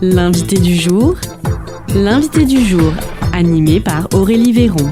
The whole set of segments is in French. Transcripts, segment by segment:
L'invité du jour, animé par Aurélie Véron.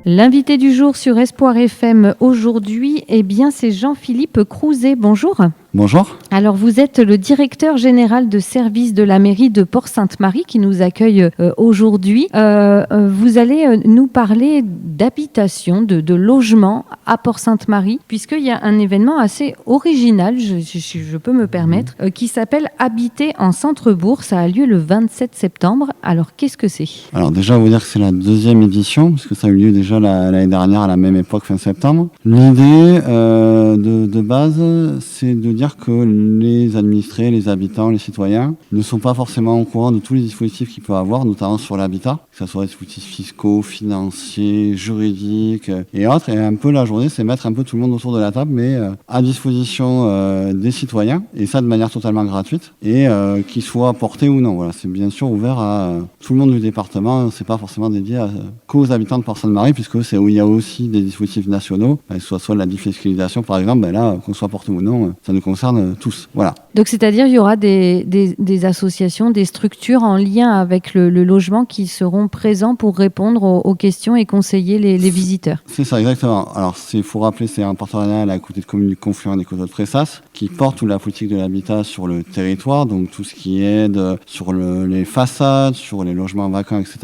L'invité du jour sur Espoir FM aujourd'hui, c'est Jean-Philippe Crouzet. Bonjour. Bonjour. Alors, vous êtes le directeur général de service de la mairie de Port-Sainte-Marie qui nous accueille aujourd'hui. Vous allez nous parler d'habitation, de logement à Port-Sainte-Marie, puisqu'il y a un événement assez original, je peux me permettre, qui s'appelle Habiter en centre-bourg. Ça a lieu le 27 septembre. Alors, qu'est-ce que c'est ? Alors déjà, vous dire que c'est la deuxième édition, parce que ça a eu lieu déjà l'année dernière à la même époque, fin septembre. L'idée de base, c'est de dire que les administrés, les habitants, les citoyens ne sont pas forcément au courant de tous les dispositifs qu'ils peuvent avoir, notamment sur l'habitat, que ce soit des dispositifs fiscaux, financiers, juridiques et autres. Et un peu la journée, c'est mettre un peu tout le monde autour de la table, mais à disposition des citoyens, et ça de manière totalement gratuite, et qu'ils soient portés ou non. Voilà, c'est bien sûr ouvert à tout le monde du département, c'est pas forcément dédié qu'aux habitants de Port-Sainte-Marie, puisque c'est où il y a aussi des dispositifs nationaux, que ce soit la défiscalisation par exemple, là, qu'on soit porté ou non, ça nous concerne tous. Voilà. Donc c'est-à-dire il y aura des associations, des structures en lien avec le logement qui seront présents pour répondre aux questions et conseiller les visiteurs. C'est ça, exactement. Alors il faut rappeler, c'est un partenariat à la côté de Commune du Confluent et Coteaux de Pressas qui porte toute la politique de l'habitat sur le territoire, donc tout ce qui aide sur les façades, sur les logements vacants, etc.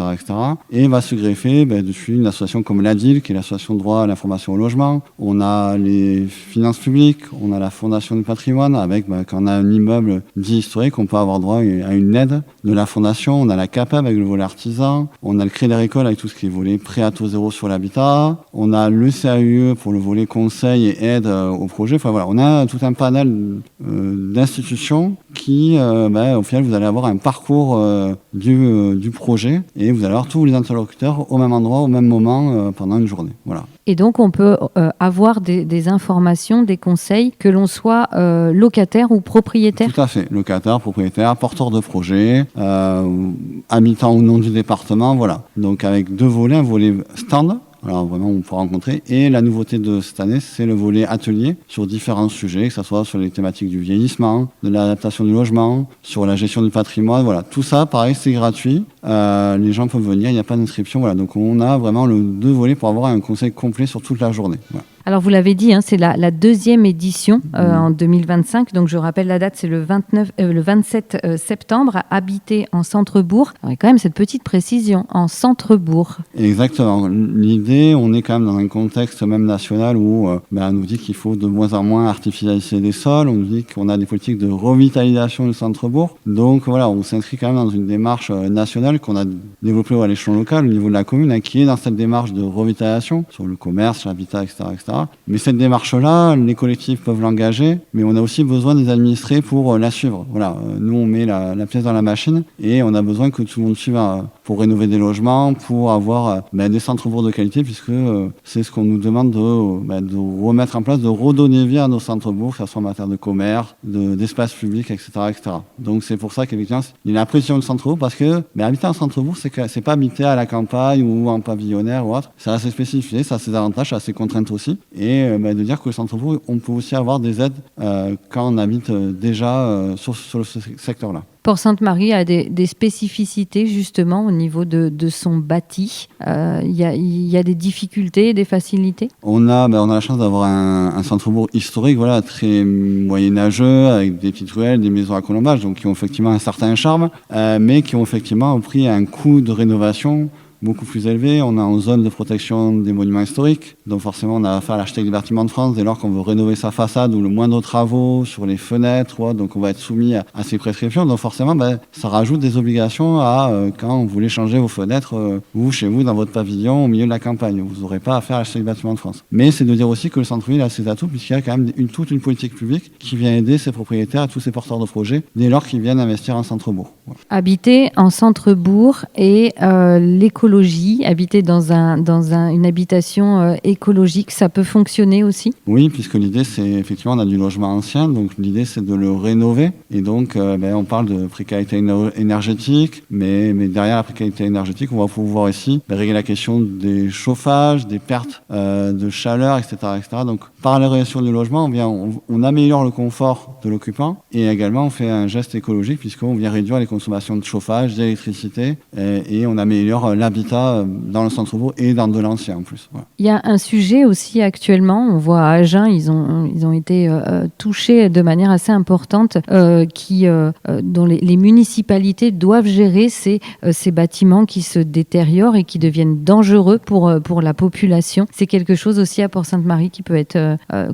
Et va se greffer dessus une association comme l'ADIL, qui est l'association de droit à l'information au logement. On a les finances publiques, on a la Fondation du patrimoine, avec quand on a un immeuble dit historique, on peut avoir droit à une aide de la Fondation. On a la CAPEB avec le volet artisan, on a le Crédit Agricole avec tout ce qui est volet prêt à taux zéro sur l'habitat, on a le CAUE pour le volet conseil et aide au projet. Enfin voilà, on a tout un panel d'institutions qui, au final, vous allez avoir un parcours du projet et vous allez avoir tous les interlocuteurs au même endroit, au même moment, pendant une journée. Voilà. Et donc, on peut avoir des informations, des conseils, que l'on soit locataire ou propriétaire ? Tout à fait. Locataire, propriétaire, porteur de projet, habitant ou non du département, voilà. Donc, avec deux volets, un volet stand. Alors vraiment, on peut rencontrer. Et la nouveauté de cette année, c'est le volet atelier sur différents sujets, que ce soit sur les thématiques du vieillissement, de l'adaptation du logement, sur la gestion du patrimoine. Voilà, tout ça, pareil, c'est gratuit. Les gens peuvent venir, il n'y a pas d'inscription. Voilà, donc on a vraiment deux volets pour avoir un conseil complet sur toute la journée. Voilà. Alors, vous l'avez dit, c'est la deuxième édition en 2025. Donc, je rappelle la date, c'est le 27 septembre, à Habiter en centre-bourg. Alors, il y a quand même cette petite précision, en centre-bourg. Exactement. L'idée, on est quand même dans un contexte même national où on nous dit qu'il faut de moins en moins artificialiser les sols. On nous dit qu'on a des politiques de revitalisation du centre-bourg. Donc, voilà, on s'inscrit quand même dans une démarche nationale qu'on a développée à l'échelon local, au niveau de la commune, qui est dans cette démarche de revitalisation sur le commerce, l'habitat, etc. Mais cette démarche-là, les collectifs peuvent l'engager, mais on a aussi besoin des administrés pour la suivre. Voilà, nous on met la pièce dans la machine et on a besoin que tout le monde suive pour rénover des logements, pour avoir des centres-bourgs de qualité, puisque c'est ce qu'on nous demande de remettre en place, de redonner vie à nos centres-bourgs, que ce soit en matière de commerce, d'espace public, etc. Donc c'est pour ça qu'effectivement, il y a la pression du centre-bourg, parce que habiter en centre-bourg, c'est pas habiter à la campagne ou en pavillonnaire ou autre. C'est assez spécifié, ça a ses avantages, ça a ses contraintes aussi. Et de dire que le centre-bourg, on peut aussi avoir des aides quand on habite déjà sur ce secteur-là. Port-Sainte-Marie a des spécificités justement au niveau de son bâti. Il y a des difficultés, des facilités. On a la chance d'avoir un centre-bourg historique, voilà, très moyenâgeux, avec des petites ruelles, des maisons à colombage, donc qui ont effectivement un certain charme, mais qui ont effectivement pris un coût de rénovation beaucoup plus élevé. On est en zone de protection des monuments historiques, donc forcément on a affaire à l'architecte des bâtiments de France dès lors qu'on veut rénover sa façade ou le moindre travaux sur les fenêtres, donc on va être soumis à ces prescriptions. Donc forcément ça rajoute des obligations à quand vous voulez changer vos fenêtres vous chez vous dans votre pavillon au milieu de la campagne, vous n'aurez pas affaire à l'architecte des bâtiments de France. Mais c'est de dire aussi que le centre-ville a ses atouts, puisqu'il y a quand même toute une politique publique qui vient aider ses propriétaires, tous ces porteurs de projets dès lors qu'ils viennent investir en centre-bourg. Voilà. Habiter en centre-bourg et l'écologie l'écologie, habiter dans une habitation écologique, ça peut fonctionner aussi? Oui, puisque l'idée, c'est effectivement, on a du logement ancien, donc l'idée, c'est de le rénover. Et donc, on parle de précarité énergétique, mais derrière la précarité énergétique, on va pouvoir ici régler la question des chauffages, des pertes de chaleur, etc., etc. Donc, par la rénovation du logement, on améliore le confort de l'occupant et également on fait un geste écologique puisqu'on vient réduire les consommations de chauffage, d'électricité et on améliore l'habitat dans le centre-bourg et dans de l'ancien en plus. Voilà. Il y a un sujet aussi actuellement, on voit à Agen, ils ont été touchés de manière assez importante dont les municipalités doivent gérer ces bâtiments qui se détériorent et qui deviennent dangereux pour la population. C'est quelque chose aussi à Port-Sainte-Marie qui peut être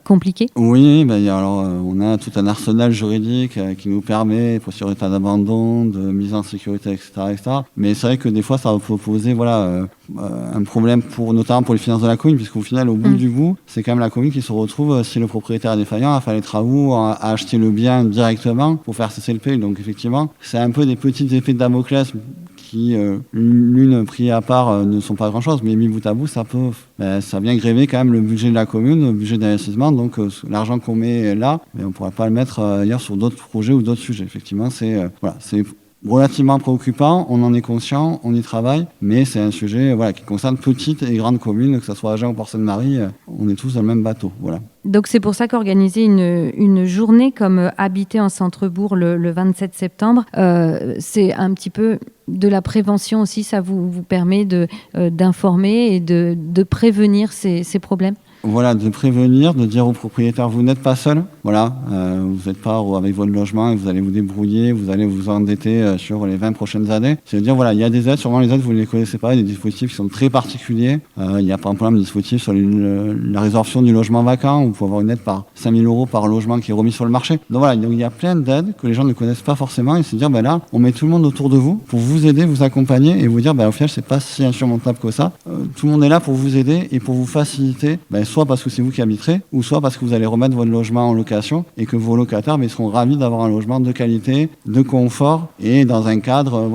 compliqué? Oui, on a tout un arsenal juridique qui nous permet, pour état d'abandon, de mise en sécurité, etc., etc. Mais c'est vrai que des fois, ça peut poser un problème notamment pour les finances de la commune, puisqu'au final, au bout du bout, c'est quand même la commune qui se retrouve, si le propriétaire est défaillant, à faire les travaux, à acheter le bien directement pour faire cesser le payé. Donc effectivement, c'est un peu des petites épées de Damoclès qui, l'une pris à part, ne sont pas grand-chose, mais mis bout à bout, ça vient gréver quand même le budget de la commune, le budget d'investissement. Donc l'argent qu'on met là, mais on ne pourra pas le mettre ailleurs sur d'autres projets ou d'autres sujets. Effectivement, c'est relativement préoccupant, on en est conscient, on y travaille, mais c'est un sujet qui concerne petites et grandes communes, que ce soit Agen ou Port-Sainte-Marie, on est tous dans le même bateau. Voilà. Donc c'est pour ça qu'organiser une journée comme Habiter en centre-bourg le 27 septembre, c'est un petit peu de la prévention aussi, ça vous permet d'informer et de prévenir ces problèmes? Voilà, de prévenir, de dire aux propriétaires, vous n'êtes pas seul. Voilà, vous n'êtes pas avec votre logement et vous allez vous débrouiller, vous allez vous endetter sur les 20 prochaines années. C'est de dire, il y a des aides, sûrement les aides, vous ne les connaissez pas, il y a des dispositifs qui sont très particuliers. Il y a par exemple un dispositif sur la résorption du logement vacant, où vous pouvez avoir une aide par 5 000 € par logement qui est remis sur le marché. Donc voilà, il y a plein d'aides que les gens ne connaissent pas forcément et se dire, là, on met tout le monde autour de vous pour vous aider, vous accompagner et vous dire, au final, c'est pas si insurmontable que ça. Tout le monde est là pour vous aider et pour vous faciliter, soit parce que c'est vous qui habiterez, ou soit parce que vous allez remettre votre logement en location et que vos locataires seront ravis d'avoir un logement de qualité, de confort et dans un cadre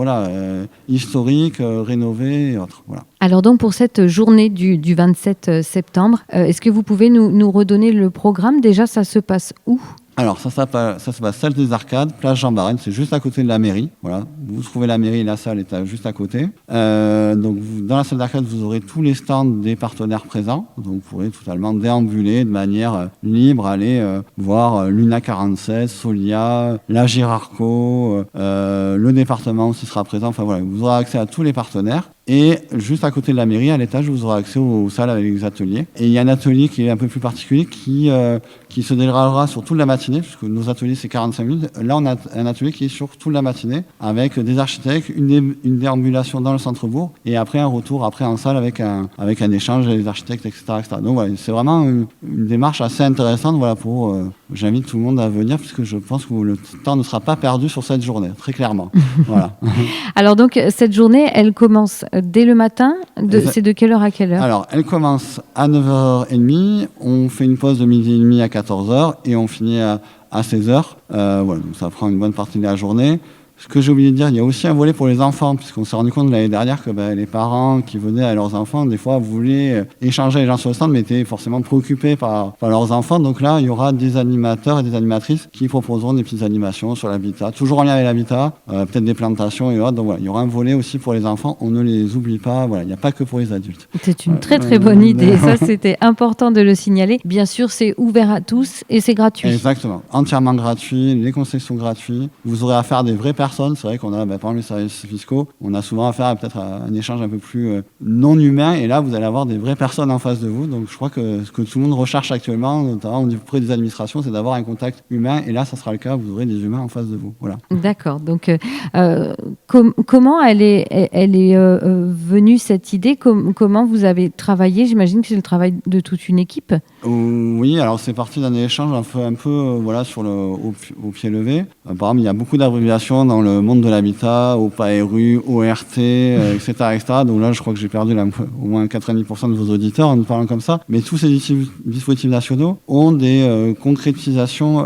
historique, rénové et autres. Voilà. Alors donc pour cette journée du 27 septembre, est-ce que vous pouvez nous redonner le programme? Déjà, ça se passe où? Alors, ça se passe salle des Arcades, place Jean Barenne, c'est juste à côté de la mairie. Voilà, vous trouvez la mairie et la salle est juste à côté. Donc, dans la salle d'arcade, vous aurez tous les stands des partenaires présents. Donc, vous pourrez totalement déambuler de manière libre, aller voir Luna 47, Solia, la Girarco, le département aussi sera présent. Enfin voilà, vous aurez accès à tous les partenaires. Et juste à côté de la mairie, à l'étage, vous aurez accès aux salles avec les ateliers. Et il y a un atelier qui est un peu plus particulier qui se déroulera sur toute la matinée, puisque nos ateliers, c'est 45 minutes. Là, on a un atelier qui est sur toute la matinée, avec des architectes, une déambulation dans le centre-bourg, et après un retour en salle avec un échange avec les architectes, etc. etc. Donc voilà, c'est vraiment une démarche assez intéressante. Voilà, j'invite tout le monde à venir, puisque je pense que le temps ne sera pas perdu sur cette journée, très clairement. Voilà. Alors donc, cette journée, elle commence dès le matin. C'est de quelle heure à quelle heure? Alors, elle commence à 9h30. On fait une pause de midi et demi à 14h et on finit à 16h. Voilà, donc ça prend une bonne partie de la journée. Ce que j'ai oublié de dire, il y a aussi un volet pour les enfants, puisqu'on s'est rendu compte l'année dernière que les parents qui venaient à leurs enfants, des fois, voulaient échanger avec les gens sur le stand, mais étaient forcément préoccupés par leurs enfants. Donc là, il y aura des animateurs et des animatrices qui proposeront des petites animations sur l'habitat, toujours en lien avec l'habitat, peut-être des plantations et autres. Donc voilà, il y aura un volet aussi pour les enfants, on ne les oublie pas, voilà, il n'y a pas que pour les adultes. C'est une très très bonne idée, ça c'était important de le signaler. Bien sûr, c'est ouvert à tous et c'est gratuit. Exactement, entièrement gratuit, les conseils sont gratuits, vous aurez affaire à des vraies personnes. C'est vrai qu'on a, par exemple, les services fiscaux, on a souvent affaire à peut-être à un échange un peu plus non humain, et là, vous allez avoir des vraies personnes en face de vous. Donc, je crois que ce que tout le monde recherche actuellement, notamment auprès des administrations, c'est d'avoir un contact humain, et là, ça sera le cas, vous aurez des humains en face de vous. Voilà. D'accord. Donc, comment elle est venue, cette idée? Comment vous avez travaillé? J'imagine que c'est le travail de toute une équipe. Oui, alors c'est parti d'un échange un peu voilà, au pied levé. Par exemple, il y a beaucoup d'abréviations dans le monde de l'habitat, OPARU, ORT, etc., etc. Donc là, je crois que j'ai perdu au moins 90% de vos auditeurs en nous parlant comme ça. Mais tous ces dispositifs nationaux ont des concrétisations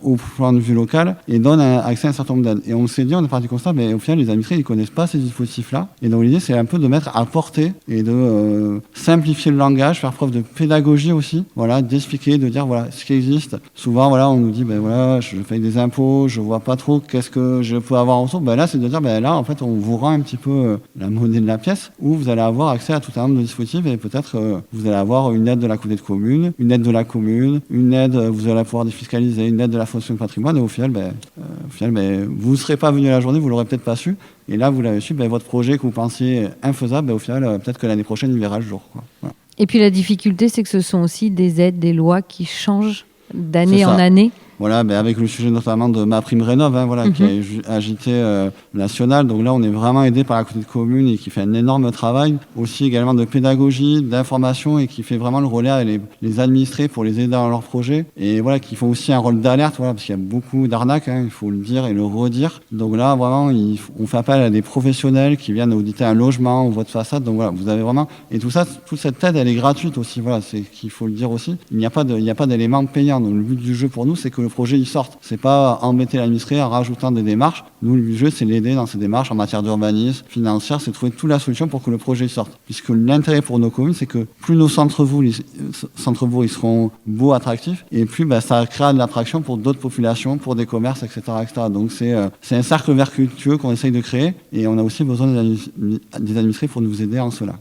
au point de vue local et donnent accès à un certain nombre d'aides. Et on s'est dit, on est parti du constat, mais au final, les administrés, ils ne connaissent pas ces dispositifs-là. Et donc l'idée, c'est un peu de mettre à portée et de simplifier le langage, faire preuve de pédagogie aussi, voilà, d'expliquer, de dire voilà ce qui existe. Souvent, voilà, on nous dit ben voilà, je paye des impôts, je vois pas trop qu'est-ce que je peux avoir en retour. Ben là, c'est de dire ben là, en fait, on vous rend un petit peu la monnaie de la pièce, où vous allez avoir accès à tout un nombre de dispositifs et peut-être vous allez avoir une aide de la communauté de communes, une aide de la commune, une aide, vous allez pouvoir défiscaliser, une aide de la Fondation du patrimoine. Et au final, vous ne serez pas venu à la journée, vous l'aurez peut-être pas su. Et là, vous l'avez su, votre projet que vous pensiez infaisable, au final, peut-être que l'année prochaine, il verra le jour, quoi. Voilà. Et puis la difficulté, c'est que ce sont aussi des aides, des lois qui changent d'année en année. Voilà, avec le sujet notamment de MaPrimeRénov', qui a agité national. Donc là, on est vraiment aidé par la communauté de communes et qui fait un énorme travail. Aussi également de pédagogie, d'information et qui fait vraiment le relais avec les administrés pour les aider dans leurs projets. Et voilà, qui font aussi un rôle d'alerte, voilà, parce qu'il y a beaucoup d'arnaques, il faut le dire et le redire. Donc là, vraiment, on fait appel à des professionnels qui viennent auditer un logement ou votre façade. Donc voilà, vous avez vraiment... Et tout ça, toute cette aide, elle est gratuite aussi. Voilà, c'est qu'il faut le dire aussi. Il n'y a pas d'élément payant. Donc le but du jeu pour nous, c'est que le projet il sorte. C'est pas embêter l'administré en rajoutant des démarches. Nous, le jeu, c'est l'aider dans ces démarches en matière d'urbanisme, financière, c'est trouver toute la solution pour que le projet sorte. Puisque l'intérêt pour nos communes, c'est que plus nos centres-bourgs ils seront beaux, attractifs, et plus ça créera de l'attraction pour d'autres populations, pour des commerces, etc., etc. Donc c'est un cercle vertueux qu'on essaye de créer, et on a aussi besoin des administrés pour nous aider en cela.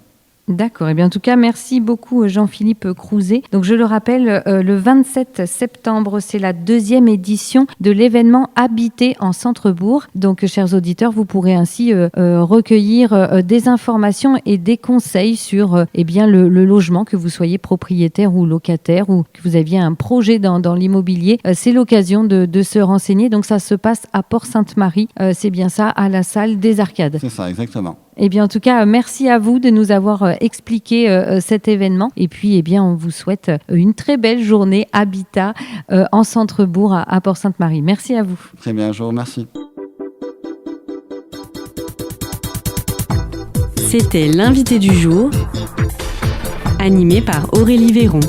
D'accord. Et bien, en tout cas, merci beaucoup Jean-Philippe Crouzet. Donc, je le rappelle, le 27 septembre, c'est la 2e édition de l'événement Habiter en centre-bourg. Donc, chers auditeurs, vous pourrez ainsi recueillir des informations et des conseils sur le logement, que vous soyez propriétaire ou locataire ou que vous aviez un projet dans l'immobilier. C'est l'occasion de se renseigner. Donc, ça se passe à Port-Sainte-Marie. C'est bien ça, à la salle des Arcades. C'est ça, exactement. Eh bien, en tout cas, merci à vous de nous avoir expliqué cet événement. Et puis, on vous souhaite une très belle journée Habitat en centre-bourg à Port-Sainte-Marie. Merci à vous. Très bien, je vous remercie. C'était l'invité du jour, animé par Aurélie Véron.